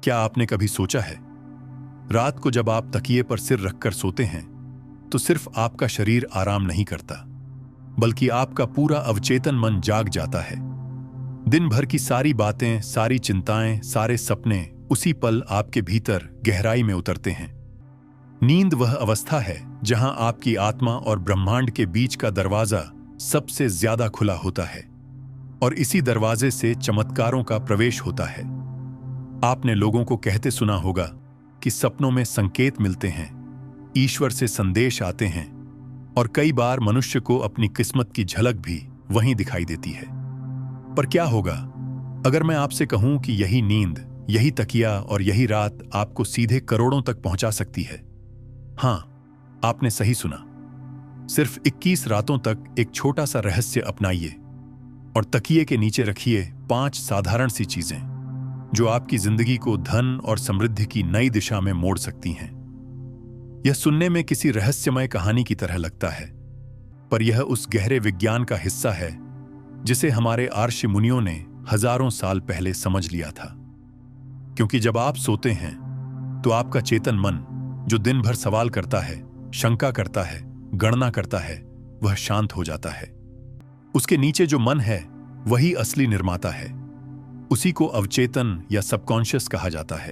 क्या आपने कभी सोचा है, रात को जब आप तकिए पर सिर रखकर सोते हैं तो सिर्फ आपका शरीर आराम नहीं करता, बल्कि आपका पूरा अवचेतन मन जाग जाता है। दिन भर की सारी बातें, सारी चिंताएं, सारे सपने उसी पल आपके भीतर गहराई में उतरते हैं। नींद वह अवस्था है जहां आपकी आत्मा और ब्रह्मांड के बीच का दरवाजा सबसे ज्यादा खुला होता है, और इसी दरवाजे से चमत्कारों का प्रवेश होता है। आपने लोगों को कहते सुना होगा कि सपनों में संकेत मिलते हैं, ईश्वर से संदेश आते हैं, और कई बार मनुष्य को अपनी किस्मत की झलक भी वहीं दिखाई देती है। पर क्या होगा अगर मैं आपसे कहूं कि यही नींद, यही तकिया और यही रात आपको सीधे करोड़ों तक पहुंचा सकती है? हां, आपने सही सुना। सिर्फ 21 रातों तक एक छोटा सा रहस्य अपनाइए और तकिए के नीचे रखिए 5 साधारण सी चीजें जो आपकी जिंदगी को धन और समृद्धि की नई दिशा में मोड़ सकती हैं। यह सुनने में किसी रहस्यमय कहानी की तरह लगता है, पर यह उस गहरे विज्ञान का हिस्सा है जिसे हमारे आर्षि मुनियों ने हजारों साल पहले समझ लिया था। क्योंकि जब आप सोते हैं तो आपका चेतन मन, जो दिन भर सवाल करता है, शंका करता है, गणना करता है, वह शांत हो जाता है। उसके नीचे जो मन है वही असली निर्माता है। उसी को अवचेतन या सबकॉन्शियस कहा जाता है।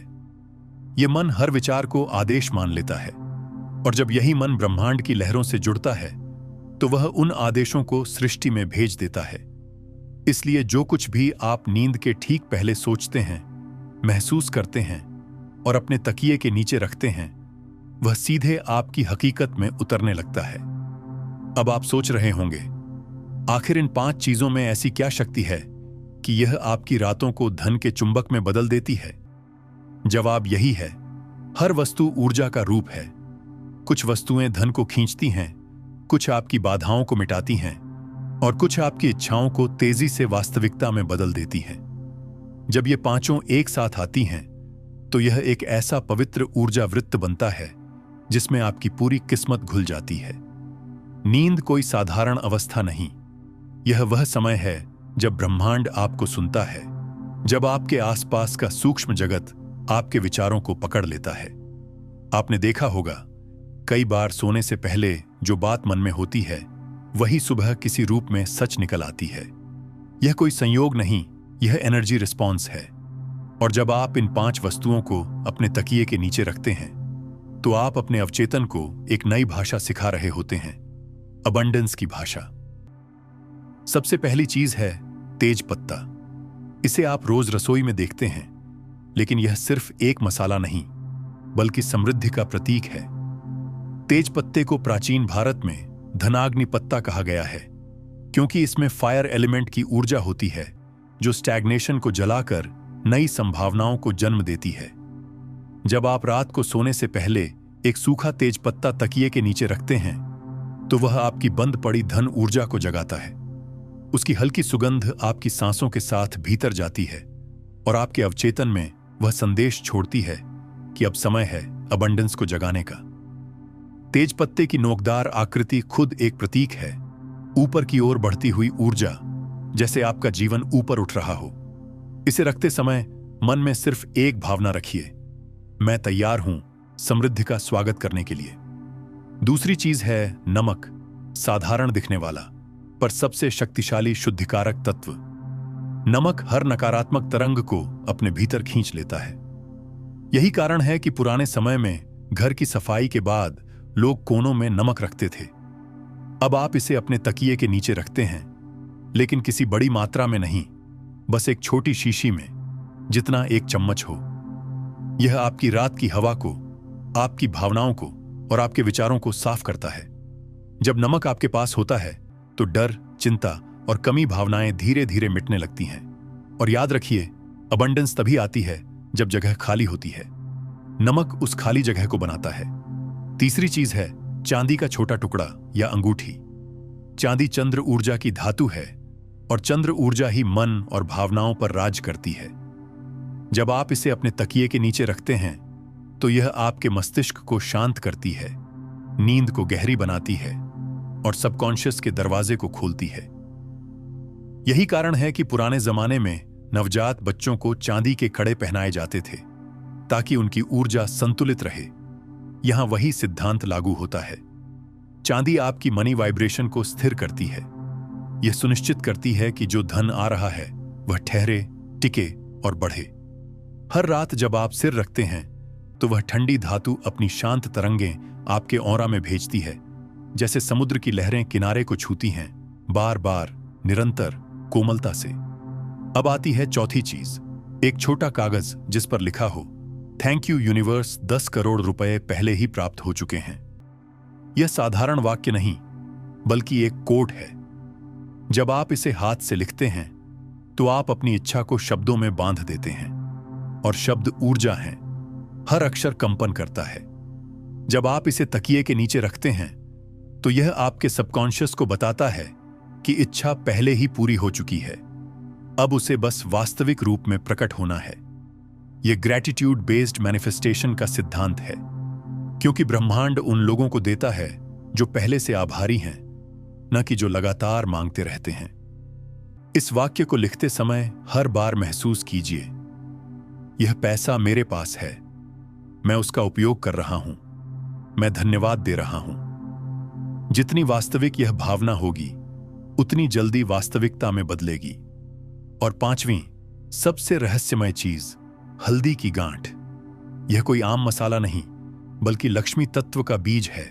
यह मन हर विचार को आदेश मान लेता है, और जब यही मन ब्रह्मांड की लहरों से जुड़ता है तो वह उन आदेशों को सृष्टि में भेज देता है। इसलिए जो कुछ भी आप नींद के ठीक पहले सोचते हैं, महसूस करते हैं और अपने तकिए के नीचे रखते हैं, वह सीधे आपकी हकीकत में उतरने लगता है। अब आप सोच रहे होंगे, आखिर इन 5 चीजों में ऐसी क्या शक्ति है कि यह आपकी रातों को धन के चुंबक में बदल देती है? जवाब यही है, हर वस्तु ऊर्जा का रूप है। कुछ वस्तुएं धन को खींचती हैं, कुछ आपकी बाधाओं को मिटाती हैं, और कुछ आपकी इच्छाओं को तेजी से वास्तविकता में बदल देती हैं। जब ये पांचों एक साथ आती हैं तो यह एक ऐसा पवित्र ऊर्जा वृत्त बनता है जिसमें आपकी पूरी किस्मत घुल जाती है। नींद कोई साधारण अवस्था नहीं, यह वह समय है जब ब्रह्मांड आपको सुनता है, जब आपके आसपास का सूक्ष्म जगत आपके विचारों को पकड़ लेता है। आपने देखा होगा, कई बार सोने से पहले जो बात मन में होती है वही सुबह किसी रूप में सच निकल आती है। यह कोई संयोग नहीं, यह एनर्जी रिस्पॉन्स है। और जब आप इन 5 वस्तुओं को अपने तकिए के नीचे रखते हैं तो आप अपने अवचेतन को एक नई भाषा सिखा रहे होते हैं, अबंडेंस की भाषा। सबसे पहली चीज है तेज पत्ता। इसे आप रोज रसोई में देखते हैं, लेकिन यह सिर्फ एक मसाला नहीं, बल्कि समृद्धि का प्रतीक है। तेज पत्ते को प्राचीन भारत में धनाग्नि पत्ता कहा गया है, क्योंकि इसमें फायर एलिमेंट की ऊर्जा होती है जो स्टैग्नेशन को जलाकर नई संभावनाओं को जन्म देती है। जब आप रात को सोने से पहले एक सूखा तेज पत्ता तकिए के नीचे रखते हैं तो वह आपकी बंद पड़ी धन ऊर्जा को जगाता है। उसकी हल्की सुगंध आपकी सांसों के साथ भीतर जाती है और आपके अवचेतन में वह संदेश छोड़ती है कि अब समय है अबंडेंस को जगाने का। तेज पत्ते की नोकदार आकृति खुद एक प्रतीक है, ऊपर की ओर बढ़ती हुई ऊर्जा, जैसे आपका जीवन ऊपर उठ रहा हो। इसे रखते समय मन में सिर्फ एक भावना रखिए, मैं तैयार हूं समृद्धि का स्वागत करने के लिए। दूसरी चीज है नमक, साधारण दिखने वाला पर सबसे शक्तिशाली शुद्धिकारक तत्व। नमक हर नकारात्मक तरंग को अपने भीतर खींच लेता है। यही कारण है कि पुराने समय में घर की सफाई के बाद लोग कोनों में नमक रखते थे। अब आप इसे अपने तकिए के नीचे रखते हैं, लेकिन किसी बड़ी मात्रा में नहीं, बस एक छोटी शीशी में, जितना एक चम्मच हो। यह आपकी रात की हवा को, आपकी भावनाओं को और आपके विचारों को साफ करता है। जब नमक आपके पास होता है तो डर, चिंता और कमी भावनाएं धीरे धीरे मिटने लगती हैं। और याद रखिए, अबंडेंस तभी आती है जब जगह खाली होती है। नमक उस खाली जगह को बनाता है। तीसरी चीज है चांदी का छोटा टुकड़ा या अंगूठी। चांदी चंद्र ऊर्जा की धातु है और चंद्र ऊर्जा ही मन और भावनाओं पर राज करती है। जब आप इसे अपने तकिए के नीचे रखते हैं तो यह आपके मस्तिष्क को शांत करती है, नींद को गहरी बनाती है और सबकॉन्शियस के दरवाजे को खोलती है। यही कारण है कि पुराने जमाने में नवजात बच्चों को चांदी के कड़े पहनाए जाते थे, ताकि उनकी ऊर्जा संतुलित रहे। यहां वही सिद्धांत लागू होता है। चांदी आपकी मनी वाइब्रेशन को स्थिर करती है। यह सुनिश्चित करती है कि जो धन आ रहा है वह ठहरे, टिके और बढ़े। हर रात जब आप सिर रखते हैं तो वह ठंडी धातु अपनी शांत तरंगें आपके ऑरा में भेजती है, जैसे समुद्र की लहरें किनारे को छूती हैं, बार बार, निरंतर, कोमलता से। अब आती है चौथी चीज, एक छोटा कागज जिस पर लिखा हो, थैंक यू यूनिवर्स, 10 करोड़ रुपए पहले ही प्राप्त हो चुके हैं। यह साधारण वाक्य नहीं, बल्कि एक कोड है। जब आप इसे हाथ से लिखते हैं तो आप अपनी इच्छा को शब्दों में बांध देते हैं, और शब्द ऊर्जा हैं। हर अक्षर कंपन करता है। जब आप इसे तकिए के नीचे रखते हैं तो यह आपके सबकॉन्शियस को बताता है कि इच्छा पहले ही पूरी हो चुकी है, अब उसे बस वास्तविक रूप में प्रकट होना है। यह ग्रैटिट्यूड बेस्ड मैनिफेस्टेशन का सिद्धांत है, क्योंकि ब्रह्मांड उन लोगों को देता है जो पहले से आभारी हैं, न कि जो लगातार मांगते रहते हैं। इस वाक्य को लिखते समय हर बार महसूस कीजिए, यह पैसा मेरे पास है, मैं उसका उपयोग कर रहा हूं, मैं धन्यवाद दे रहा हूं। जितनी वास्तविक यह भावना होगी, उतनी जल्दी वास्तविकता में बदलेगी। और पांचवीं, सबसे रहस्यमय चीज, हल्दी की गांठ। यह कोई आम मसाला नहीं, बल्कि लक्ष्मी तत्व का बीज है।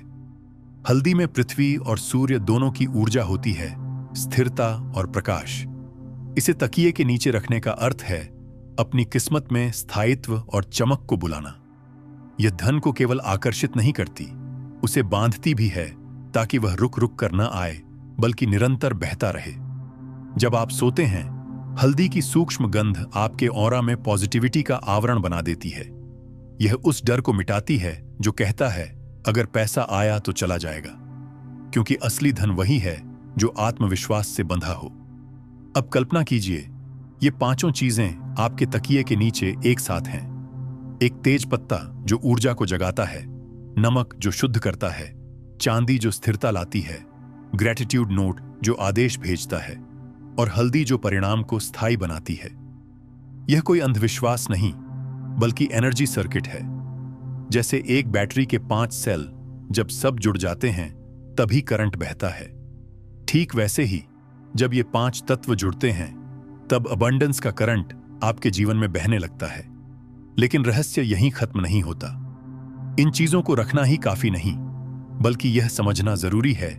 हल्दी में पृथ्वी और सूर्य दोनों की ऊर्जा होती है, स्थिरता और प्रकाश। इसे तकिए के नीचे रखने का अर्थ है अपनी किस्मत में स्थायित्व और चमक को बुलाना। यह धन को केवल आकर्षित नहीं करती, उसे बांधती भी है, ताकि वह रुक रुक कर न आए, बल्कि निरंतर बहता रहे। जब आप सोते हैं, हल्दी की सूक्ष्म गंध आपके ऑरा में पॉजिटिविटी का आवरण बना देती है। यह उस डर को मिटाती है जो कहता है अगर पैसा आया तो चला जाएगा, क्योंकि असली धन वही है जो आत्मविश्वास से बंधा हो। अब कल्पना कीजिए, ये पांचों चीजें आपके तकिए के नीचे एक साथ हैं। एक तेज पत्ता जो ऊर्जा को जगाता है, नमक जो शुद्ध करता है, चांदी जो स्थिरता लाती है, ग्रैटिट्यूड नोट जो आदेश भेजता है, और हल्दी जो परिणाम को स्थायी बनाती है। यह कोई अंधविश्वास नहीं, बल्कि एनर्जी सर्किट है। जैसे एक बैटरी के 5 सेल जब सब जुड़ जाते हैं तभी करंट बहता है, ठीक वैसे ही जब ये 5 तत्व जुड़ते हैं तब अबंडेंस का करंट आपके जीवन में बहने लगता है। लेकिन रहस्य यहीं खत्म नहीं होता। इन चीजों को रखना ही काफी नहीं, बल्कि यह समझना जरूरी है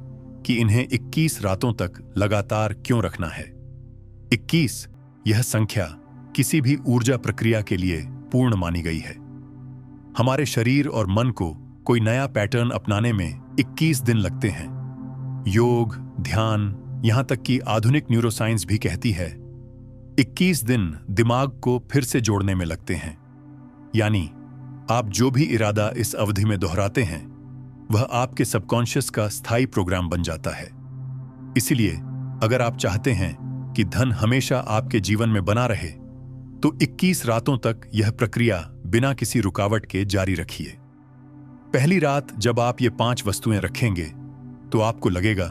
कि इन्हें 21 रातों तक लगातार क्यों रखना है। 21 यह संख्या किसी भी ऊर्जा प्रक्रिया के लिए पूर्ण मानी गई है। हमारे शरीर और मन को कोई नया पैटर्न अपनाने में 21 दिन लगते हैं। योग, ध्यान, यहां तक कि आधुनिक न्यूरोसाइंस भी कहती है 21 दिन दिमाग को फिर से जोड़ने में लगते हैं। यानी आप जो भी इरादा इस अवधि में दोहराते हैं वह आपके सबकॉन्शियस का स्थायी प्रोग्राम बन जाता है। इसलिए अगर आप चाहते हैं कि धन हमेशा आपके जीवन में बना रहे तो 21 रातों तक यह प्रक्रिया बिना किसी रुकावट के जारी रखिए। पहली रात जब आप ये 5 वस्तुएं रखेंगे तो आपको लगेगा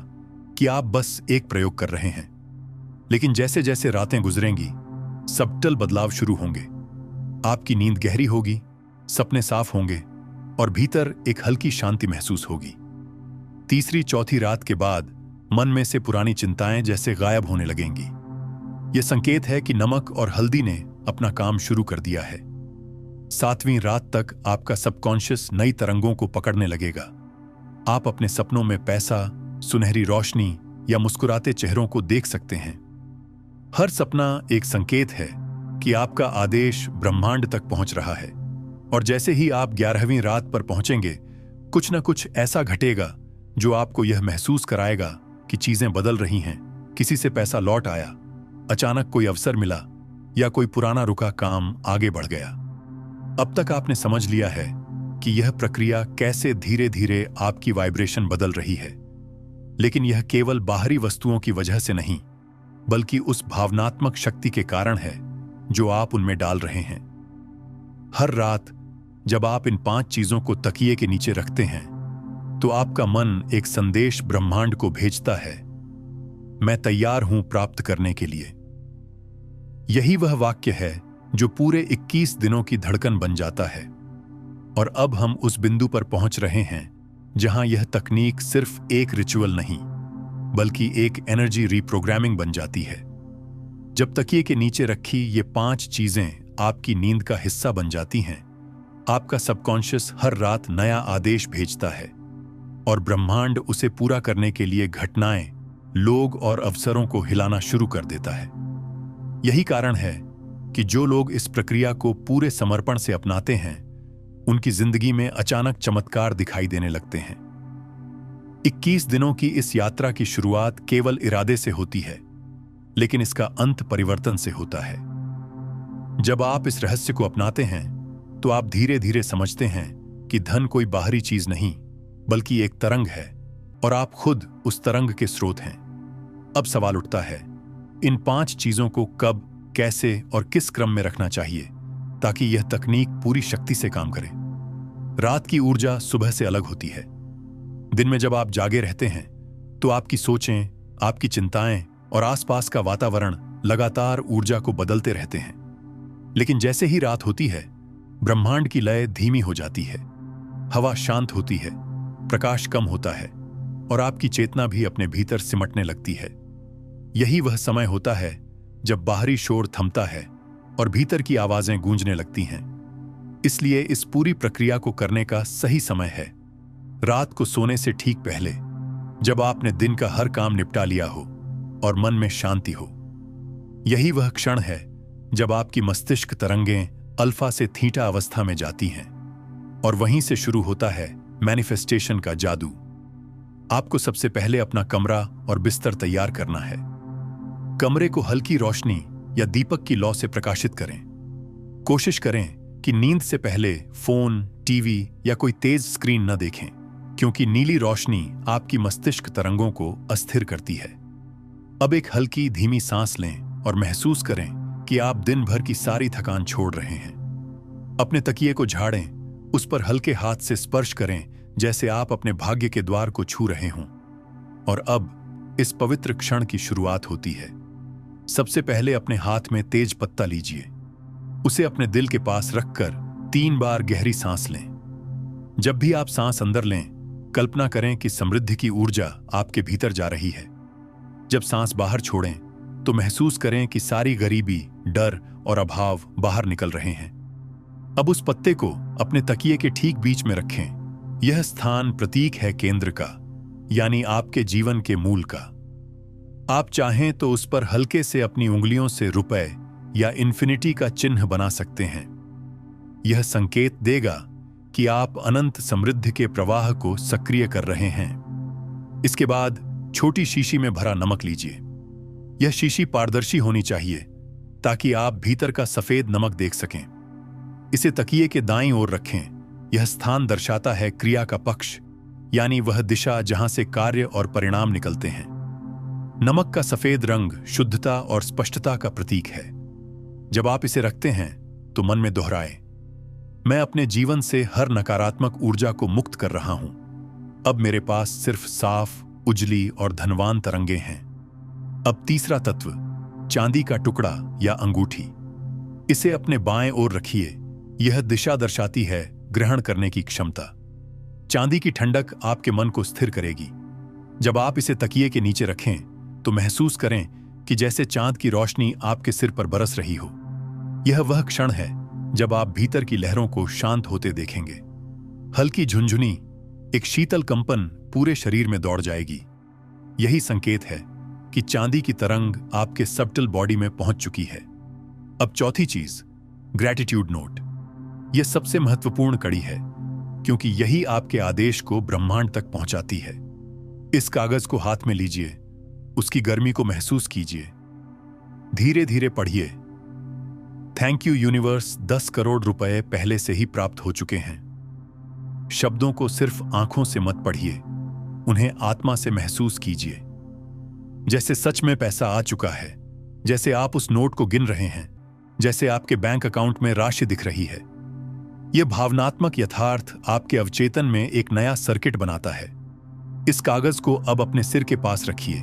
कि आप बस एक प्रयोग कर रहे हैं। लेकिन जैसे जैसे रातें गुजरेंगी, सबटल बदलाव शुरू होंगे। आपकी नींद गहरी होगी, सपने साफ होंगे और भीतर एक हल्की शांति महसूस होगी। तीसरी चौथी रात के बाद मन में से पुरानी चिंताएं जैसे गायब होने लगेंगी। यह संकेत है कि नमक और हल्दी ने अपना काम शुरू कर दिया है। 7वीं रात तक आपका सबकॉन्शियस नई तरंगों को पकड़ने लगेगा। आप अपने सपनों में पैसा, सुनहरी रोशनी या मुस्कुराते चेहरों को देख सकते हैं। हर सपना एक संकेत है कि आपका आदेश ब्रह्मांड तक पहुंच रहा है। और जैसे ही आप 11वीं रात पर पहुंचेंगे, कुछ न कुछ ऐसा घटेगा जो आपको यह महसूस कराएगा कि चीजें बदल रही हैं। किसी से पैसा लौट आया, अचानक कोई अवसर मिला या कोई पुराना रुका काम आगे बढ़ गया। अब तक आपने समझ लिया है कि यह प्रक्रिया कैसे धीरे धीरे आपकी वाइब्रेशन बदल रही है। लेकिन यह केवल बाहरी वस्तुओं की वजह से नहीं, बल्कि उस भावनात्मक शक्ति के कारण है जो आप उनमें डाल रहे हैं। हर रात जब आप इन 5 चीजों को तकिए के नीचे रखते हैं तो आपका मन एक संदेश ब्रह्मांड को भेजता है, मैं तैयार हूं प्राप्त करने के लिए। यही वह वाक्य है जो पूरे 21 दिनों की धड़कन बन जाता है। और अब हम उस बिंदु पर पहुंच रहे हैं जहां यह तकनीक सिर्फ एक रिचुअल नहीं, बल्कि एक एनर्जी रीप्रोग्रामिंग बन जाती है। जब तकिए के नीचे रखी ये 5 चीजें आपकी नींद का हिस्सा बन जाती हैं, आपका सबकॉन्शियस हर रात नया आदेश भेजता है और ब्रह्मांड उसे पूरा करने के लिए घटनाएं, लोग और अवसरों को हिलाना शुरू कर देता है। यही कारण है कि जो लोग इस प्रक्रिया को पूरे समर्पण से अपनाते हैं, उनकी जिंदगी में अचानक चमत्कार दिखाई देने लगते हैं। 21 दिनों की इस यात्रा की शुरुआत केवल इरादे से होती है, लेकिन इसका अंत परिवर्तन से होता है। जब आप इस रहस्य को अपनाते हैं, तो आप धीरे धीरे समझते हैं कि धन कोई बाहरी चीज नहीं, बल्कि एक तरंग है और आप खुद उस तरंग के स्रोत हैं। अब सवाल उठता है, इन 5 चीजों को कब, कैसे और किस क्रम में रखना चाहिए ताकि यह तकनीक पूरी शक्ति से काम करे। रात की ऊर्जा सुबह से अलग होती है। दिन में जब आप जागे रहते हैं, तो आपकी सोचें, आपकी चिंताएं और आसपास का वातावरण लगातार ऊर्जा को बदलते रहते हैं। लेकिन जैसे ही रात होती है, ब्रह्मांड की लय धीमी हो जाती है, हवा शांत होती है, प्रकाश कम होता है और आपकी चेतना भी अपने भीतर सिमटने लगती है। यही वह समय होता है जब बाहरी शोर थमता है और भीतर की आवाजें गूंजने लगती हैं। इसलिए इस पूरी प्रक्रिया को करने का सही समय है रात को सोने से ठीक पहले, जब आपने दिन का हर काम निपटा लिया हो और मन में शांति हो। यही वह क्षण है जब आपकी मस्तिष्क तरंगें अल्फा से थीटा अवस्था में जाती हैं और वहीं से शुरू होता है मैनिफेस्टेशन का जादू। आपको सबसे पहले अपना कमरा और बिस्तर तैयार करना है। कमरे को हल्की रोशनी या दीपक की लौ से प्रकाशित करें। कोशिश करें कि नींद से पहले फोन, टीवी या कोई तेज स्क्रीन न देखें, क्योंकि नीली रोशनी आपकी मस्तिष्क तरंगों को अस्थिर करती है। अब एक हल्की धीमी सांस लें और महसूस करें कि आप दिन भर की सारी थकान छोड़ रहे हैं। अपने तकिए को झाड़ें, उस पर हल्के हाथ से स्पर्श करें जैसे आप अपने भाग्य के द्वार को छू रहे हों। और अब इस पवित्र क्षण की शुरुआत होती है। सबसे पहले अपने हाथ में तेज पत्ता लीजिए। उसे अपने दिल के पास रखकर 3 बार गहरी सांस लें। जब भी आप सांस अंदर लें, कल्पना करें कि समृद्धि की ऊर्जा आपके भीतर जा रही है। जब सांस बाहर छोड़ें, तो महसूस करें कि सारी गरीबी, डर और अभाव बाहर निकल रहे हैं। अब उस पत्ते को अपने तकिए के ठीक बीच में रखें। यह स्थान प्रतीक है केंद्र का, यानी आपके जीवन के मूल का। आप चाहें तो उस पर हल्के से अपनी उंगलियों से रुपए या इन्फिनिटी का चिन्ह बना सकते हैं। यह संकेत देगा कि आप अनंत समृद्धि के प्रवाह को सक्रिय कर रहे हैं। इसके बाद छोटी शीशी में भरा नमक लीजिए। यह शीशी पारदर्शी होनी चाहिए ताकि आप भीतर का सफेद नमक देख सकें। इसे तकिए के दाईं ओर रखें। यह स्थान दर्शाता है क्रिया का पक्ष, यानी वह दिशा जहां से कार्य और परिणाम निकलते हैं। नमक का सफेद रंग शुद्धता और स्पष्टता का प्रतीक है। जब आप इसे रखते हैं तो मन में दोहराएं, मैं अपने जीवन से हर नकारात्मक ऊर्जा को मुक्त कर रहा हूं। अब मेरे पास सिर्फ साफ, उजली और धनवान तरंगे हैं। अब तीसरा तत्व, चांदी का टुकड़ा या अंगूठी। इसे अपने बाएं ओर रखिए। यह दिशा दर्शाती है ग्रहण करने की क्षमता। चांदी की ठंडक आपके मन को स्थिर करेगी। जब आप इसे तकिए के नीचे रखें, तो महसूस करें कि जैसे चांद की रोशनी आपके सिर पर बरस रही हो। यह वह क्षण है जब आप भीतर की लहरों को शांत होते देखेंगे। हल्की झुंझुनी, एक शीतल कंपन पूरे शरीर में दौड़ जाएगी। यही संकेत है कि चांदी की तरंग आपके सबटल बॉडी में पहुंच चुकी है। अब चौथी चीज, ग्रैटिट्यूड नोट। यह सबसे महत्वपूर्ण कड़ी है, क्योंकि यही आपके आदेश को ब्रह्मांड तक पहुंचाती है। इस कागज को हाथ में लीजिए, उसकी गर्मी को महसूस कीजिए। धीरे धीरे पढ़िए, थैंक यू यूनिवर्स, 10 करोड़ रुपए पहले से ही प्राप्त हो चुके हैं। शब्दों को सिर्फ आंखों से मत पढ़िए, उन्हें आत्मा से महसूस कीजिए। जैसे सच में पैसा आ चुका है, जैसे आप उस नोट को गिन रहे हैं, जैसे आपके बैंक अकाउंट में राशि दिख रही है। यह भावनात्मक यथार्थ आपके अवचेतन में एक नया सर्किट बनाता है। इस कागज को अब अपने सिर के पास रखिए,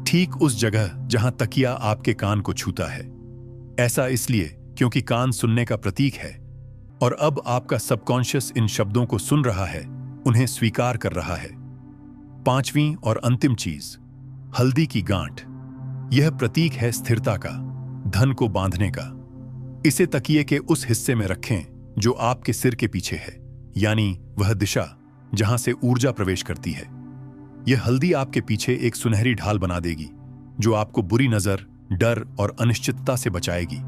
ठीक उस जगह जहां तकिया आपके कान को छूता है। ऐसा इसलिए क्योंकि कान सुनने का प्रतीक है और अब आपका सबकॉन्शियस इन शब्दों को सुन रहा है, उन्हें स्वीकार कर रहा है। पांचवीं और अंतिम चीज, हल्दी की गांठ। यह प्रतीक है स्थिरता का, धन को बांधने का। इसे तकिए के उस हिस्से में रखें जो आपके सिर के पीछे है, यानी वह दिशा जहां से ऊर्जा प्रवेश करती है। यह हल्दी आपके पीछे एक सुनहरी ढाल बना देगी जो आपको बुरी नजर, डर और अनिश्चितता से बचाएगी।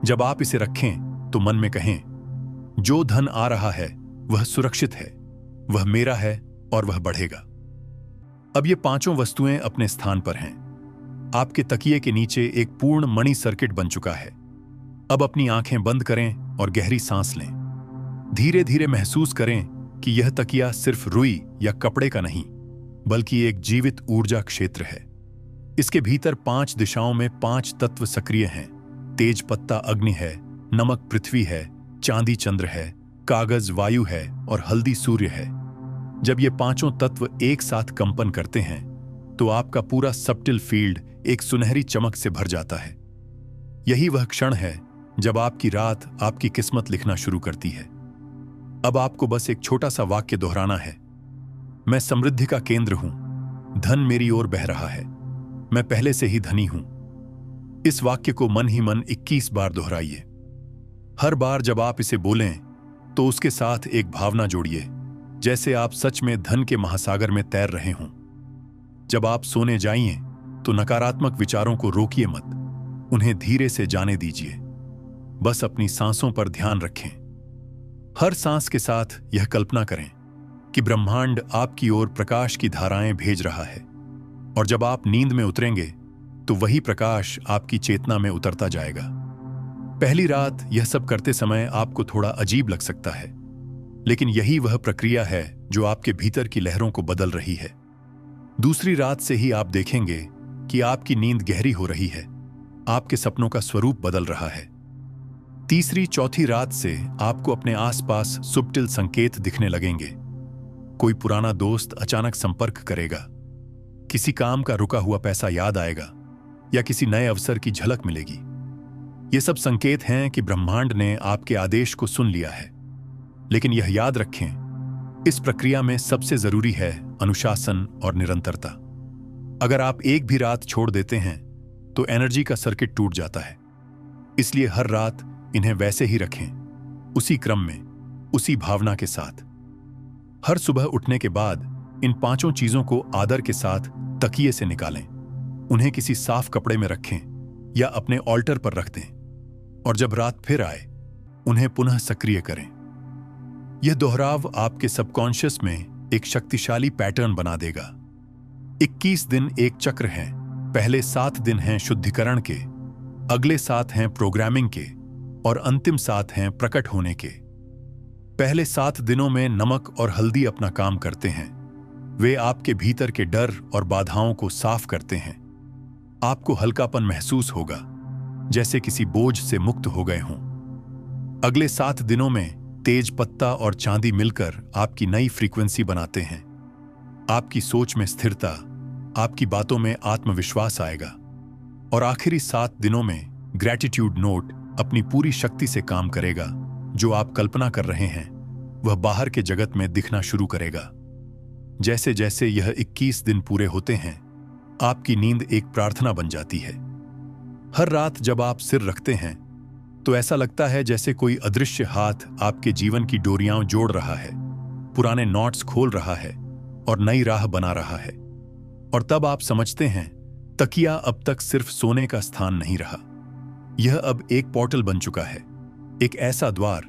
जब आप इसे रखें तो मन में कहें, जो धन आ रहा है वह सुरक्षित है, वह मेरा है और वह बढ़ेगा। अब ये पांचों वस्तुएं अपने स्थान पर हैं। आपके तकिए के नीचे एक पूर्ण मणि सर्किट बन चुका है। अब अपनी आंखें बंद करें और गहरी सांस लें। धीरे धीरे महसूस करें कि यह तकिया सिर्फ रुई या कपड़े का नहीं, बल्कि एक जीवित ऊर्जा क्षेत्र है। इसके भीतर 5 दिशाओं में 5 तत्व सक्रिय हैं। तेज पत्ता अग्नि है, नमक पृथ्वी है, चांदी चंद्र है, कागज वायु है और हल्दी सूर्य है। जब ये पांचों तत्व एक साथ कंपन करते हैं तो आपका पूरा सबटिल फील्ड एक सुनहरी चमक से भर जाता है। यही वह क्षण है जब आपकी रात आपकी किस्मत लिखना शुरू करती है। अब आपको बस एक छोटा सा वाक्य दोहराना है, मैं समृद्धि का केंद्र हूं, धन मेरी ओर बह रहा है, मैं पहले से ही धनी हूं। इस वाक्य को मन ही मन 21 बार दोहराइए। हर बार जब आप इसे बोलें तो उसके साथ एक भावना जोड़िए, जैसे आप सच में धन के महासागर में तैर रहे हों। जब आप सोने जाइए तो नकारात्मक विचारों को रोकिए मत, उन्हें धीरे से जाने दीजिए। बस अपनी सांसों पर ध्यान रखें। हर सांस के साथ यह कल्पना करें कि ब्रह्मांड आपकी ओर प्रकाश की धाराएं भेज रहा है, और जब आप नींद में उतरेंगे तो वही प्रकाश आपकी चेतना में उतरता जाएगा। पहली रात यह सब करते समय आपको थोड़ा अजीब लग सकता है, लेकिन यही वह प्रक्रिया है जो आपके भीतर की लहरों को बदल रही है। दूसरी रात से ही आप देखेंगे कि आपकी नींद गहरी हो रही है, आपके सपनों का स्वरूप बदल रहा है। तीसरी चौथी रात से आपको अपने आसपास सुब्टिल संकेत दिखने लगेंगे। कोई पुराना दोस्त अचानक संपर्क करेगा, किसी काम का रुका हुआ पैसा याद आएगा या किसी नए अवसर की झलक मिलेगी। ये सब संकेत हैं कि ब्रह्मांड ने आपके आदेश को सुन लिया है। लेकिन यह याद रखें, इस प्रक्रिया में सबसे जरूरी है अनुशासन और निरंतरता। अगर आप एक भी रात छोड़ देते हैं तो एनर्जी का सर्किट टूट जाता है। इसलिए हर रात इन्हें वैसे ही रखें, उसी क्रम में, उसी भावना के साथ। हर सुबह उठने के बाद इन पांचों चीजों को आदर के साथ तकिए से निकालें, उन्हें किसी साफ कपड़े में रखें या अपने ऑल्टर पर रख दें, और जब रात फिर आए उन्हें पुनः सक्रिय करें। यह दोहराव आपके सबकॉन्शियस में एक शक्तिशाली पैटर्न बना देगा। 21 दिन एक चक्र हैं। पहले 7 दिन हैं शुद्धिकरण के, अगले 7 हैं प्रोग्रामिंग के और अंतिम 7 हैं प्रकट होने के। पहले 7 दिनों में नमक और हल्दी अपना काम करते हैं। वे आपके भीतर के डर और बाधाओं को साफ करते हैं। आपको हल्कापन महसूस होगा, जैसे किसी बोझ से मुक्त हो गए हों। अगले 7 दिनों में तेज पत्ता और चांदी मिलकर आपकी नई फ्रीक्वेंसी बनाते हैं। आपकी सोच में स्थिरता, आपकी बातों में आत्मविश्वास आएगा। और आखिरी 7 दिनों में ग्रैटिट्यूड नोट अपनी पूरी शक्ति से काम करेगा। जो आप कल्पना कर रहे हैं वह बाहर के जगत में दिखना शुरू करेगा। जैसे जैसे यह 21 दिन पूरे होते हैं, आपकी नींद एक प्रार्थना बन जाती है। हर रात जब आप सिर रखते हैं तो ऐसा लगता है जैसे कोई अदृश्य हाथ आपके जीवन की डोरियां जोड़ रहा है, पुराने नॉट्स खोल रहा है और नई राह बना रहा है। और तब आप समझते हैं, तकिया अब तक सिर्फ सोने का स्थान नहीं रहा। यह अब एक पोर्टल बन चुका है, एक ऐसा द्वार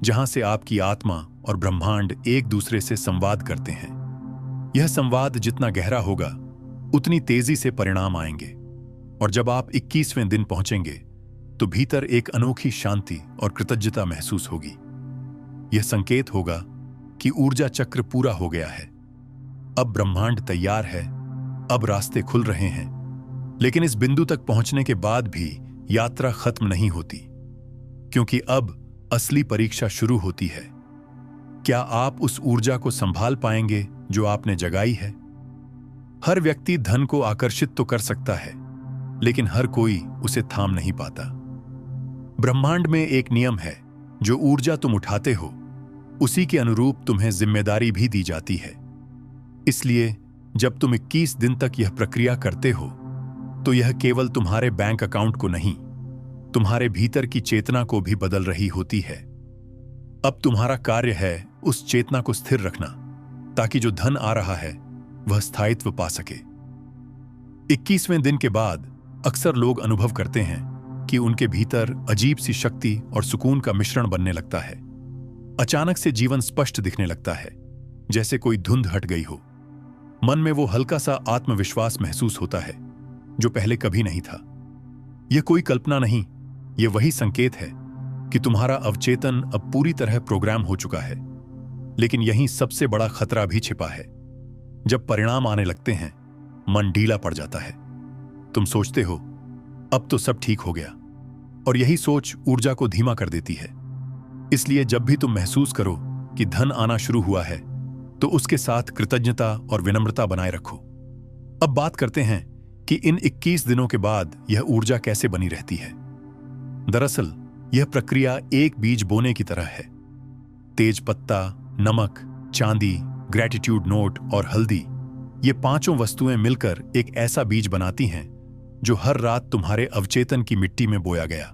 जहां से आपकी आत्मा और ब्रह्मांड एक दूसरे से संवाद करते हैं। यह संवाद जितना गहरा होगा, उतनी तेजी से परिणाम आएंगे। और जब आप 21वें दिन पहुंचेंगे तो भीतर एक अनोखी शांति और कृतज्ञता महसूस होगी। यह संकेत होगा कि ऊर्जा चक्र पूरा हो गया है। अब ब्रह्मांड तैयार है, अब रास्ते खुल रहे हैं। लेकिन इस बिंदु तक पहुंचने के बाद भी यात्रा खत्म नहीं होती, क्योंकि अब असली परीक्षा शुरू होती है। क्या आप उस ऊर्जा को संभाल पाएंगे जो आपने जगाई है? हर व्यक्ति धन को आकर्षित तो कर सकता है, लेकिन हर कोई उसे थाम नहीं पाता। ब्रह्मांड में एक नियम है, जो ऊर्जा तुम उठाते हो उसी के अनुरूप तुम्हें जिम्मेदारी भी दी जाती है। इसलिए जब तुम 21 दिन तक यह प्रक्रिया करते हो तो यह केवल तुम्हारे बैंक अकाउंट को नहीं, तुम्हारे भीतर की चेतना को भी बदल रही होती है। अब तुम्हारा कार्य है उस चेतना को स्थिर रखना, ताकि जो धन आ रहा है वह स्थायित्व पा सके। 21वें दिन के बाद अक्सर लोग अनुभव करते हैं कि उनके भीतर अजीब सी शक्ति और सुकून का मिश्रण बनने लगता है। अचानक से जीवन स्पष्ट दिखने लगता है, जैसे कोई धुंध हट गई हो। मन में वो हल्का सा आत्मविश्वास महसूस होता है जो पहले कभी नहीं था। यह कोई कल्पना नहीं, यह वही संकेत है कि तुम्हारा अवचेतन अब पूरी तरह प्रोग्राम हो चुका है। लेकिन यहीं सबसे बड़ा खतरा भी छिपा है। जब परिणाम आने लगते हैं, मन ढीला पड़ जाता है। तुम सोचते हो अब तो सब ठीक हो गया, और यही सोच ऊर्जा को धीमा कर देती है। इसलिए जब भी तुम महसूस करो कि धन आना शुरू हुआ है, तो उसके साथ कृतज्ञता और विनम्रता बनाए रखो। अब बात करते हैं कि इन 21 दिनों के बाद यह ऊर्जा कैसे बनी रहती है। दरअसल यह प्रक्रिया एक बीज बोने की तरह है। तेज पत्ता, नमक, चांदी, ग्रैटिट्यूड नोट और हल्दी, ये पांचों वस्तुएं मिलकर एक ऐसा बीज बनाती हैं जो हर रात तुम्हारे अवचेतन की मिट्टी में बोया गया।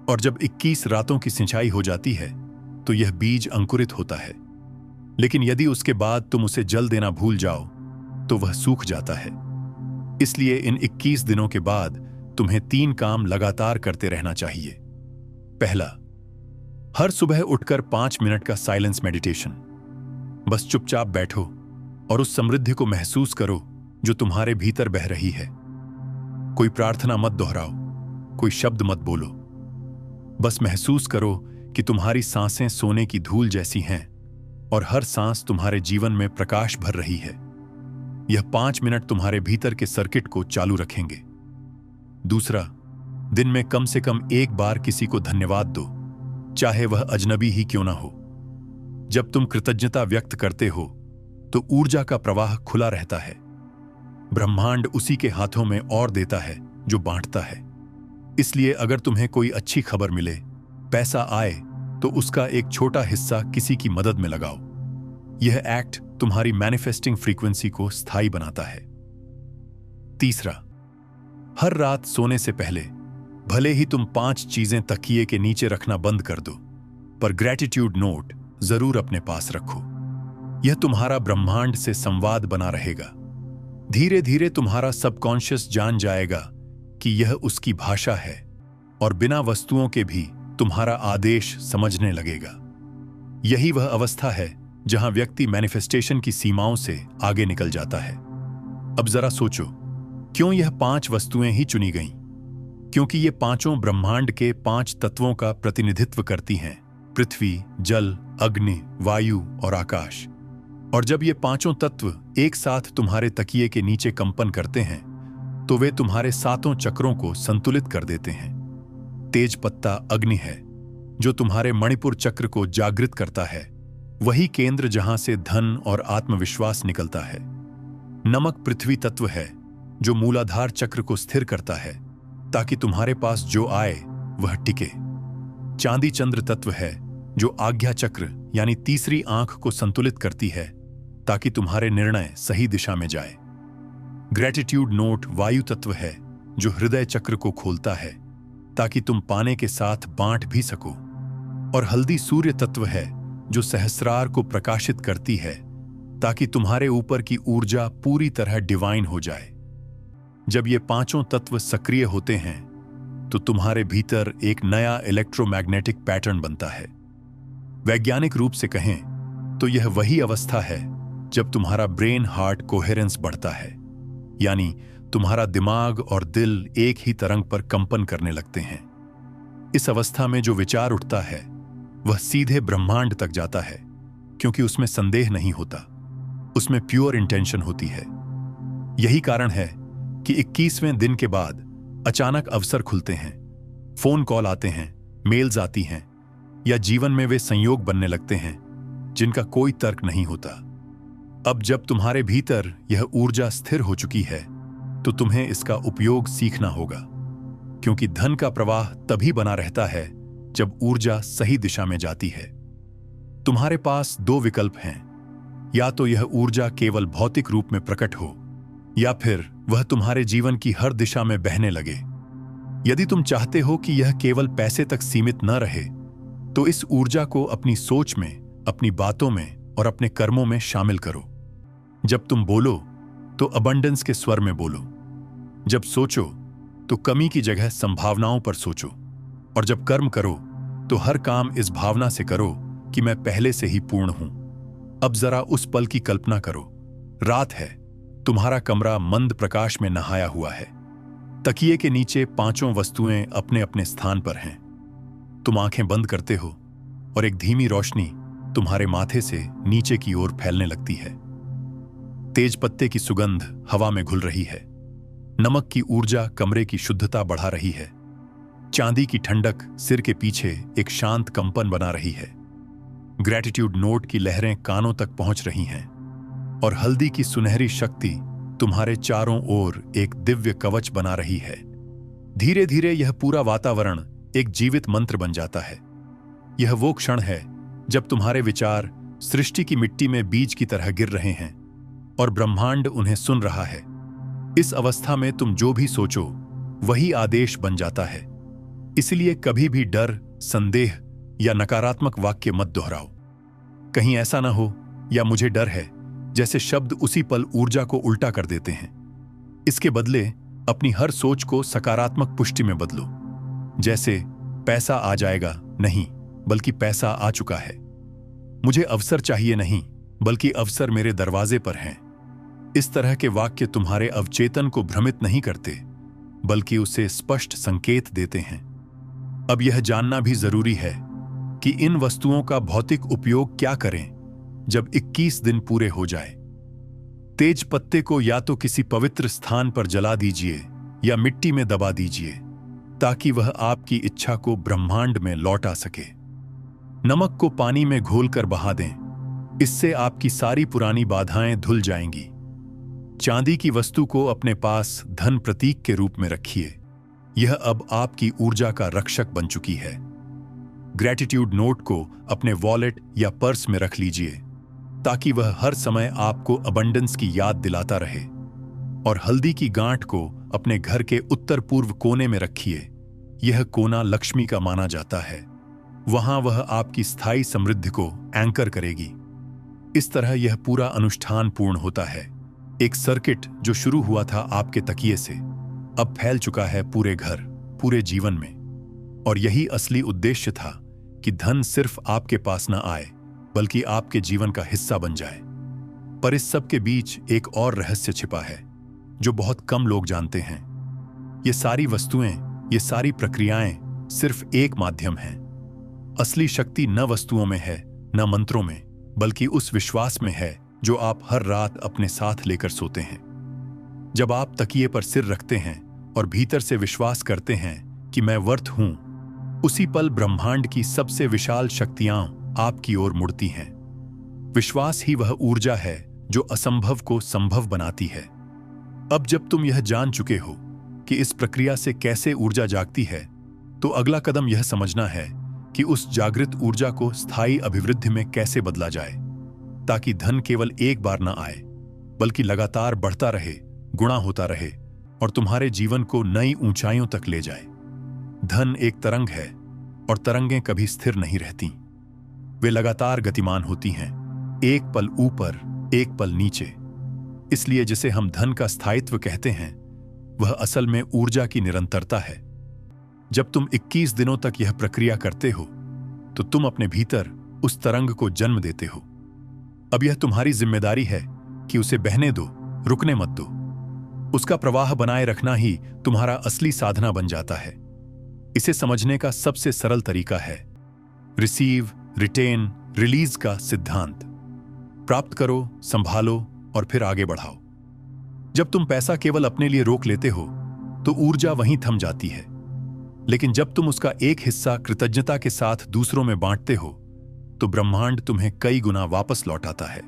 और जब 21 रातों की सिंचाई हो जाती है तो यह बीज अंकुरित होता है। लेकिन यदि उसके बाद तुम उसे जल देना भूल जाओ तो वह सूख जाता है। इसलिए इन 21 दिनों के बाद तुम्हें 3 काम लगातार करते रहना चाहिए। पहला, हर सुबह उठकर 5 मिनट का साइलेंस मेडिटेशन। बस चुपचाप बैठो और उस समृद्धि को महसूस करो जो तुम्हारे भीतर बह रही है। कोई प्रार्थना मत दोहराओ, कोई शब्द मत बोलो। बस महसूस करो कि तुम्हारी सांसें सोने की धूल जैसी हैं और हर सांस तुम्हारे जीवन में प्रकाश भर रही है। यह 5 मिनट तुम्हारे भीतर के सर्किट को चालू रखेंगे। दूसरा, दिन में कम से कम एक बार किसी को धन्यवाद दो, चाहे वह अजनबी ही क्यों ना हो। जब तुम कृतज्ञता व्यक्त करते हो तो ऊर्जा का प्रवाह खुला रहता है। ब्रह्मांड उसी के हाथों में और देता है जो बांटता है। इसलिए अगर तुम्हें कोई अच्छी खबर मिले, पैसा आए, तो उसका एक छोटा हिस्सा किसी की मदद में लगाओ। यह एक्ट तुम्हारी मैनिफेस्टिंग फ्रीक्वेंसी को स्थायी बनाता है। तीसरा, हर रात सोने से पहले भले ही तुम 5 चीजें तकिए के नीचे रखना बंद कर दो, पर ग्रैटिट्यूड नोट जरूर अपने पास रखो। यह तुम्हारा ब्रह्मांड से संवाद बना रहेगा। धीरे धीरे तुम्हारा सबकॉन्शियस जान जाएगा कि यह उसकी भाषा है और बिना वस्तुओं के भी तुम्हारा आदेश समझने लगेगा। यही वह अवस्था है जहां व्यक्ति मैनिफेस्टेशन की सीमाओं से आगे निकल जाता है। अब जरा सोचो, क्यों यह 5 वस्तुएं ही चुनी गईं? क्योंकि ये पांचों ब्रह्मांड के 5 तत्वों का प्रतिनिधित्व करती हैं: पृथ्वी, जल, अग्नि, वायु और आकाश। और जब ये पांचों तत्व एक साथ तुम्हारे तकिए के नीचे कंपन करते हैं तो वे तुम्हारे 7 चक्रों को संतुलित कर देते हैं। तेज पत्ता अग्नि है, जो तुम्हारे मणिपुर चक्र को जागृत करता है, वही केंद्र जहां से धन और आत्मविश्वास निकलता है। नमक पृथ्वी तत्व है, जो मूलाधार चक्र को स्थिर करता है ताकि तुम्हारे पास जो आए वह टिके। चांदी चंद्र तत्व है, जो आज्ञा चक्र यानी तीसरी आंख को संतुलित करती है ताकि तुम्हारे निर्णय सही दिशा में जाए। ग्रैटिट्यूड नोट वायु तत्व है, जो हृदय चक्र को खोलता है ताकि तुम पाने के साथ बांट भी सको। और हल्दी सूर्य तत्व है, जो सहस्रार को प्रकाशित करती है ताकि तुम्हारे ऊपर की ऊर्जा पूरी तरह डिवाइन हो जाए। जब ये पांचों तत्व सक्रिय होते हैं तो तुम्हारे भीतर एक नया इलेक्ट्रोमैग्नेटिक पैटर्न बनता है। वैज्ञानिक रूप से कहें तो यह वही अवस्था है जब तुम्हारा ब्रेन हार्ट कोहेरेंस बढ़ता है, यानी तुम्हारा दिमाग और दिल एक ही तरंग पर कंपन करने लगते हैं। इस अवस्था में जो विचार उठता है वह सीधे ब्रह्मांड तक जाता है, क्योंकि उसमें संदेह नहीं होता, उसमें प्योर इंटेंशन होती है। यही कारण है कि 21वें दिन के बाद अचानक अवसर खुलते हैं, फोन कॉल आते हैं, मेल्स आती हैं, या जीवन में वे संयोग बनने लगते हैं जिनका कोई तर्क नहीं होता। अब जब तुम्हारे भीतर यह ऊर्जा स्थिर हो चुकी है तो तुम्हें इसका उपयोग सीखना होगा। क्योंकि धन का प्रवाह तभी बना रहता है जब ऊर्जा सही दिशा में जाती है। तुम्हारे पास दो विकल्प हैं, या तो यह ऊर्जा केवल भौतिक रूप में प्रकट हो, या फिर वह तुम्हारे जीवन की हर दिशा में बहने लगे। यदि तुम चाहते हो कि यह केवल पैसे तक सीमित न रहे, तो इस ऊर्जा को अपनी सोच में, अपनी बातों में और अपने कर्मों में शामिल करो। जब तुम बोलो तो अबंडेंस के स्वर में बोलो। जब सोचो तो कमी की जगह संभावनाओं पर सोचो। और जब कर्म करो तो हर काम इस भावना से करो कि मैं पहले से ही पूर्ण हूं। अब जरा उस पल की कल्पना करो। रात है, तुम्हारा कमरा मंद प्रकाश में नहाया हुआ है। तकिए के नीचे पांचों वस्तुएं अपने अपने स्थान पर हैं। तुम आंखें बंद करते हो और एक धीमी रोशनी तुम्हारे माथे से नीचे की ओर फैलने लगती है। तेज पत्ते की सुगंध हवा में घुल रही है। नमक की ऊर्जा कमरे की शुद्धता बढ़ा रही है। चांदी की ठंडक सिर के पीछे एक शांत कंपन बना रही है। ग्रैटिट्यूड नोट की लहरें कानों तक पहुंच रही हैं और हल्दी की सुनहरी शक्ति तुम्हारे चारों ओर एक दिव्य कवच बना रही है। धीरे धीरे यह पूरा वातावरण एक जीवित मंत्र बन जाता है। यह वो क्षण है जब तुम्हारे विचार सृष्टि की मिट्टी में बीज की तरह गिर रहे हैं और ब्रह्मांड उन्हें सुन रहा है। इस अवस्था में तुम जो भी सोचो वही आदेश बन जाता है। इसलिए कभी भी डर, संदेह या नकारात्मक वाक्य मत दोहराओ। कहीं ऐसा ना हो या मुझे डर है जैसे शब्द उसी पल ऊर्जा को उल्टा कर देते हैं। इसके बदले अपनी हर सोच को सकारात्मक पुष्टि में बदलो। जैसे पैसा आ जाएगा नहीं, बल्कि पैसा आ चुका है। मुझे अवसर चाहिए नहीं, बल्कि अवसर मेरे दरवाजे पर हैं। इस तरह के वाक्य तुम्हारे अवचेतन को भ्रमित नहीं करते, बल्कि उसे स्पष्ट संकेत देते हैं। अब यह जानना भी जरूरी है कि इन वस्तुओं का भौतिक उपयोग क्या करें जब 21 दिन पूरे हो जाए। तेज पत्ते को या तो किसी पवित्र स्थान पर जला दीजिए या मिट्टी में दबा दीजिए, ताकि वह आपकी इच्छा को ब्रह्मांड में लौटा सके। नमक को पानी में घोलकर बहा दें, इससे आपकी सारी पुरानी बाधाएं धुल जाएंगी। चांदी की वस्तु को अपने पास धन प्रतीक के रूप में रखिए, यह अब आपकी ऊर्जा का रक्षक बन चुकी है। ग्रैटिट्यूड नोट को अपने वॉलेट या पर्स में रख लीजिए, ताकि वह हर समय आपको अबंडेंस की याद दिलाता रहे। और हल्दी की गांठ को अपने घर के उत्तर पूर्व कोने में रखिए। यह कोना लक्ष्मी का माना जाता है। वहां वह आपकी स्थायी समृद्धि को एंकर करेगी। इस तरह यह पूरा अनुष्ठान पूर्ण होता है। एक सर्किट जो शुरू हुआ था आपके तकिए से, अब फैल चुका है पूरे घर, पूरे जीवन में। और यही असली उद्देश्य था कि धन सिर्फ आपके पास न आए, बल्कि आपके जीवन का हिस्सा बन जाए। पर इस सब के बीच एक और रहस्य छिपा है जो बहुत कम लोग जानते हैं। ये सारी वस्तुएं, ये सारी प्रक्रियाएं सिर्फ एक माध्यम हैं। असली शक्ति न वस्तुओं में है, न मंत्रों में, बल्कि उस विश्वास में है जो आप हर रात अपने साथ लेकर सोते हैं। जब आप तकिए पर सिर रखते हैं और भीतर से विश्वास करते हैं कि मैं वर्थ हूं, उसी पल ब्रह्मांड की सबसे विशाल शक्तियां आपकी ओर मुड़ती हैं। विश्वास ही वह ऊर्जा है जो असंभव को संभव बनाती है। अब जब तुम यह जान चुके हो कि इस प्रक्रिया से कैसे ऊर्जा जागती है, तो अगला कदम यह समझना है कि उस जागृत ऊर्जा को स्थायी अभिवृद्धि में कैसे बदला जाए, ताकि धन केवल एक बार न आए, बल्कि लगातार बढ़ता रहे, गुणा होता रहे और तुम्हारे जीवन को नई ऊंचाइयों तक ले जाए। धन एक तरंग है और तरंगें कभी स्थिर नहीं रहती। वे लगातार गतिमान होती हैं, एक पल ऊपर, एक पल नीचे। इसलिए जिसे हम धन का स्थायित्व कहते हैं, वह असल में ऊर्जा की निरंतरता है। जब तुम 21 दिनों तक यह प्रक्रिया करते हो, तो तुम अपने भीतर उस तरंग को जन्म देते हो। अब यह तुम्हारी जिम्मेदारी है कि उसे बहने दो, रुकने मत दो। उसका प्रवाह बनाए रखना ही तुम्हारा असली साधना बन जाता है। इसे समझने का सबसे सरल तरीका है रिसीव, रिटेन, रिलीज का सिद्धांत। प्राप्त करो, संभालो और फिर आगे बढ़ाओ। जब तुम पैसा केवल अपने लिए रोक लेते हो, तो ऊर्जा वहीं थम जाती है। लेकिन जब तुम उसका एक हिस्सा कृतज्ञता के साथ दूसरों में बांटते हो, तो ब्रह्मांड तुम्हें कई गुना वापस लौटाता है।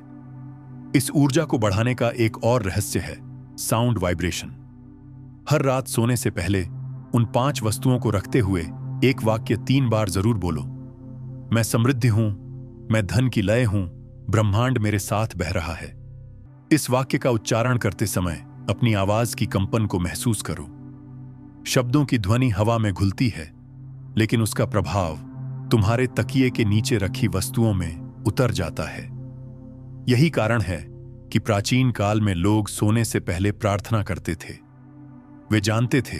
इस ऊर्जा को बढ़ाने का एक और रहस्य है साउंड वाइब्रेशन। हर रात सोने से पहले उन 5 वस्तुओं को रखते हुए एक वाक्य 3 बार जरूर बोलो। मैं समृद्धि हूं, मैं धन की लय हूं, ब्रह्मांड मेरे साथ बह रहा है। इस वाक्य का उच्चारण करते समय अपनी आवाज की कंपन को महसूस करो। शब्दों की ध्वनि हवा में घुलती है, लेकिन उसका प्रभाव तुम्हारे तकिए के नीचे रखी वस्तुओं में उतर जाता है। यही कारण है कि प्राचीन काल में लोग सोने से पहले प्रार्थना करते थे। वे जानते थे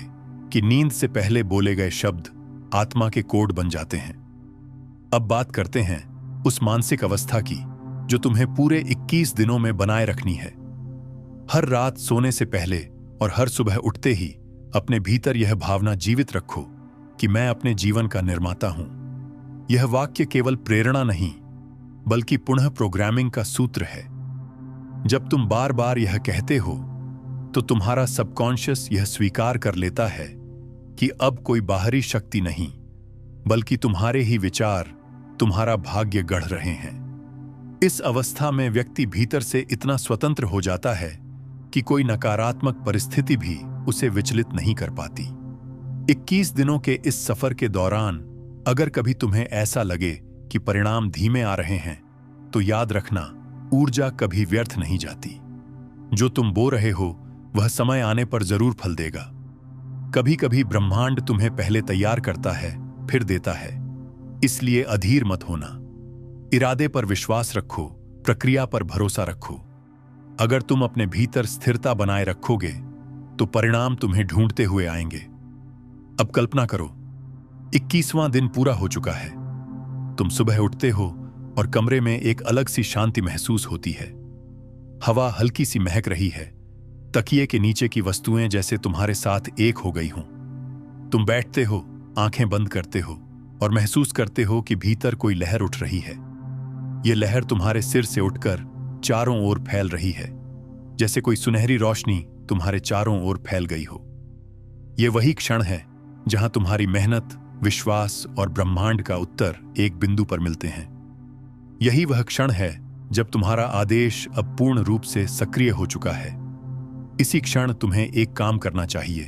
कि नींद से पहले बोले गए शब्द आत्मा के कोड बन जाते हैं। अब बात करते हैं उस मानसिक अवस्था की जो तुम्हें पूरे 21 दिनों में बनाए रखनी है। हर रात सोने से पहले और हर सुबह उठते ही अपने भीतर यह भावना जीवित रखो कि मैं अपने जीवन का निर्माता हूं। यह वाक्य केवल प्रेरणा नहीं, बल्कि पुनः प्रोग्रामिंग का सूत्र है। जब तुम बार बार यह कहते हो, तो तुम्हारा सबकॉन्शियस यह स्वीकार कर लेता है कि अब कोई बाहरी शक्ति नहीं, बल्कि तुम्हारे ही विचार तुम्हारा भाग्य गढ़ रहे हैं। इस अवस्था में व्यक्ति भीतर से इतना स्वतंत्र हो जाता है कि कोई नकारात्मक परिस्थिति भी उसे विचलित नहीं कर पाती। 21 दिनों के इस सफर के दौरान अगर कभी तुम्हें ऐसा लगे कि परिणाम धीमे आ रहे हैं, तो याद रखना, ऊर्जा कभी व्यर्थ नहीं जाती। जो तुम बो रहे हो वह समय आने पर जरूर फल देगा। कभी कभी ब्रह्मांड तुम्हें पहले तैयार करता है, फिर देता है। इसलिए अधीर मत होना। इरादे पर विश्वास रखो, प्रक्रिया पर भरोसा रखो। अगर तुम अपने भीतर स्थिरता बनाए रखोगे तो परिणाम तुम्हें ढूंढते हुए आएंगे। अब कल्पना करो, 21वां दिन पूरा हो चुका है। तुम सुबह उठते हो और कमरे में एक अलग सी शांति महसूस होती है। हवा हल्की सी महक रही है। तकिए के नीचे की वस्तुएं जैसे तुम्हारे साथ एक हो गई हों। तुम बैठते हो, आंखें बंद करते हो और महसूस करते हो कि भीतर कोई लहर उठ रही है। यह लहर तुम्हारे सिर से उठकर चारों ओर फैल रही है, जैसे कोई सुनहरी रोशनी तुम्हारे चारों ओर फैल गई हो। यह वही क्षण है जहां तुम्हारी मेहनत, विश्वास और ब्रह्मांड का उत्तर एक बिंदु पर मिलते हैं। यही वह क्षण है जब तुम्हारा आदेश अब पूर्ण रूप से सक्रिय हो चुका है। इसी क्षण तुम्हें एक काम करना चाहिए।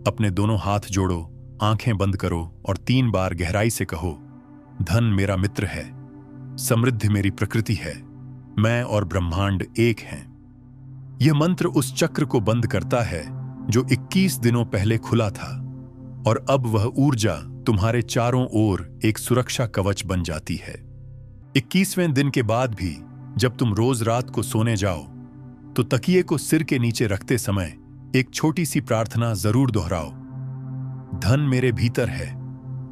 अपने दोनों हाथ जोड़ो, आंखें बंद करो और 3 बार गहराई से कहो, धन मेरा मित्र है, समृद्धि मेरी प्रकृति है, मैं और ब्रह्मांड एक हैं। यह मंत्र उस चक्र को बंद करता है जो 21 दिनों पहले खुला था, और अब वह ऊर्जा तुम्हारे चारों ओर एक सुरक्षा कवच बन जाती है। 21वें दिन के बाद भी जब तुम रोज रात को सोने जाओ, तो तकिए को सिर के नीचे रखते समय एक छोटी सी प्रार्थना जरूर दोहराओ। धन मेरे भीतर है,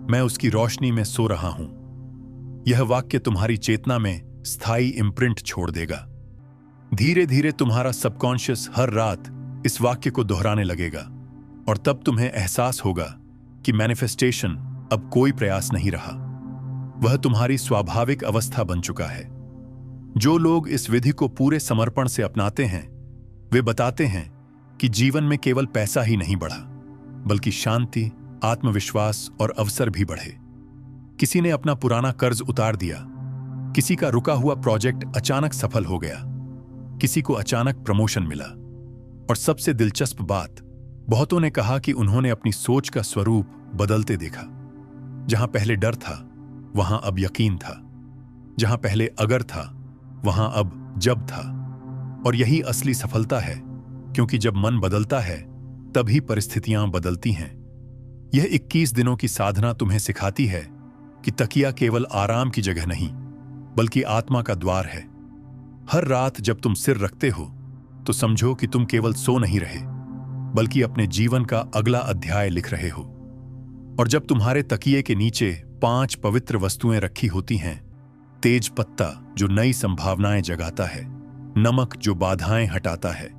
मैं उसकी रोशनी में सो रहा हूं। यह वाक्य तुम्हारी चेतना में स्थायी इम्प्रिंट छोड़ देगा। धीरे धीरे तुम्हारा सबकॉन्शियस हर रात इस वाक्य को दोहराने लगेगा, और तब तुम्हें एहसास होगा कि मैनिफेस्टेशन अब कोई प्रयास नहीं रहा, वह तुम्हारी स्वाभाविक अवस्था बन चुका है। जो लोग इस विधि को पूरे समर्पण से अपनाते हैं, वे बताते हैं कि जीवन में केवल पैसा ही नहीं बढ़ा, बल्कि शांति, आत्मविश्वास और अवसर भी बढ़े। किसी ने अपना पुराना कर्ज उतार दिया, किसी का रुका हुआ प्रोजेक्ट अचानक सफल हो गया, किसी को अचानक प्रमोशन मिला, और सबसे दिलचस्प बात, बहुतों ने कहा कि उन्होंने अपनी सोच का स्वरूप बदलते देखा। जहां पहले डर था, वहां अब यकीन था। जहां पहले अगर था, वहां अब जब था। और यही असली सफलता है, क्योंकि जब मन बदलता है, तभी परिस्थितियां बदलती हैं। यह 21 दिनों की साधना तुम्हें सिखाती है कि तकिया केवल आराम की जगह नहीं, बल्कि आत्मा का द्वार है। हर रात जब तुम सिर रखते हो, तो समझो कि तुम केवल सो नहीं रहे, बल्कि अपने जीवन का अगला अध्याय लिख रहे हो। और जब तुम्हारे तकिए के नीचे 5 पवित्र वस्तुएं रखी होती हैं, तेज पत्ता जो नई संभावनाएं जगाता है, नमक जो बाधाएं हटाता है,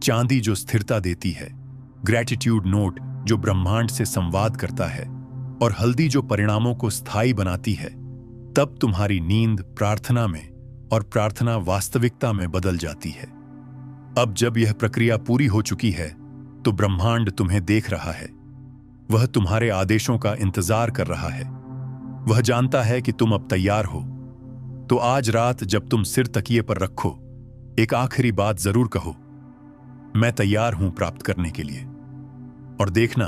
चांदी जो स्थिरता देती है, ग्रैटिट्यूड नोट जो ब्रह्मांड से संवाद करता है, और हल्दी जो परिणामों को स्थायी बनाती है, तब तुम्हारी नींद प्रार्थना में और प्रार्थना वास्तविकता में बदल जाती है। अब जब यह प्रक्रिया पूरी हो चुकी है, तो ब्रह्मांड तुम्हें देख रहा है। वह तुम्हारे आदेशों का इंतजार कर रहा है। वह जानता है कि तुम अब तैयार हो। तो आज रात जब तुम सिर तकिए पर रखो, एक आखिरी बात जरूर कहो, मैं तैयार हूं प्राप्त करने के लिए। और देखना,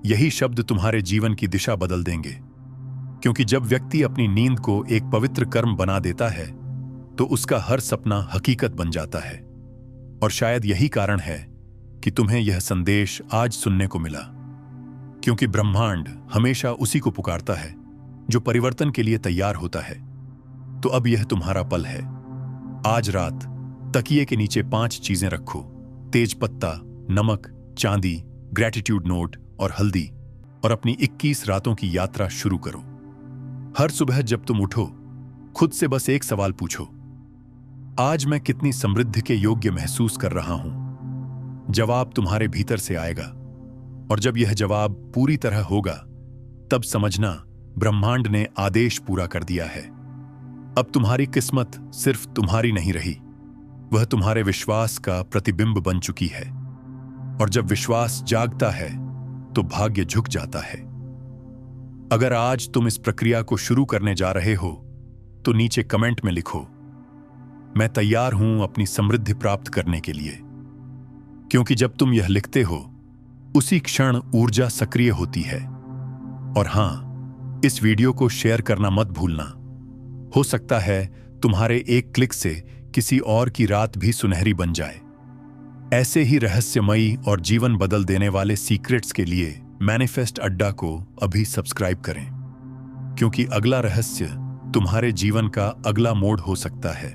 यही शब्द तुम्हारे जीवन की दिशा बदल देंगे। क्योंकि जब व्यक्ति अपनी नींद को एक पवित्र कर्म बना देता है तो उसका हर सपना हकीकत बन जाता है। और शायद यही कारण है कि तुम्हें यह संदेश आज सुनने को मिला, क्योंकि ब्रह्मांड हमेशा उसी को पुकारता है जो परिवर्तन के लिए तैयार होता है। तो अब यह तुम्हारा पल है। आज रात तकिए के नीचे 5 चीजें रखो: तेज पत्ता, नमक, चांदी, ग्रैटिट्यूड नोट और हल्दी, और अपनी 21 रातों की यात्रा शुरू करो। हर सुबह जब तुम उठो, खुद से बस एक सवाल पूछो: आज मैं कितनी समृद्धि के योग्य महसूस कर रहा हूं? जवाब तुम्हारे भीतर से आएगा, और जब यह जवाब पूरी तरह होगा तब समझना ब्रह्मांड ने आदेश पूरा कर दिया है। अब तुम्हारी किस्मत सिर्फ तुम्हारी नहीं रही, वह तुम्हारे विश्वास का प्रतिबिंब बन चुकी है। और जब विश्वास जागता है तो भाग्य झुक जाता है। अगर आज तुम इस प्रक्रिया को शुरू करने जा रहे हो तो नीचे कमेंट में लिखो, मैं तैयार हूं अपनी समृद्धि प्राप्त करने के लिए। क्योंकि जब तुम यह लिखते हो उसी क्षण ऊर्जा सक्रिय होती है। और हां, इस वीडियो को शेयर करना मत भूलना। हो सकता है तुम्हारे एक क्लिक से किसी और की रात भी सुनहरी बन जाए। ऐसे ही रहस्यमयी और जीवन बदल देने वाले सीक्रेट्स के लिए मैनिफेस्ट अड्डा को अभी सब्सक्राइब करें, क्योंकि अगला रहस्य तुम्हारे जीवन का अगला मोड़ हो सकता है।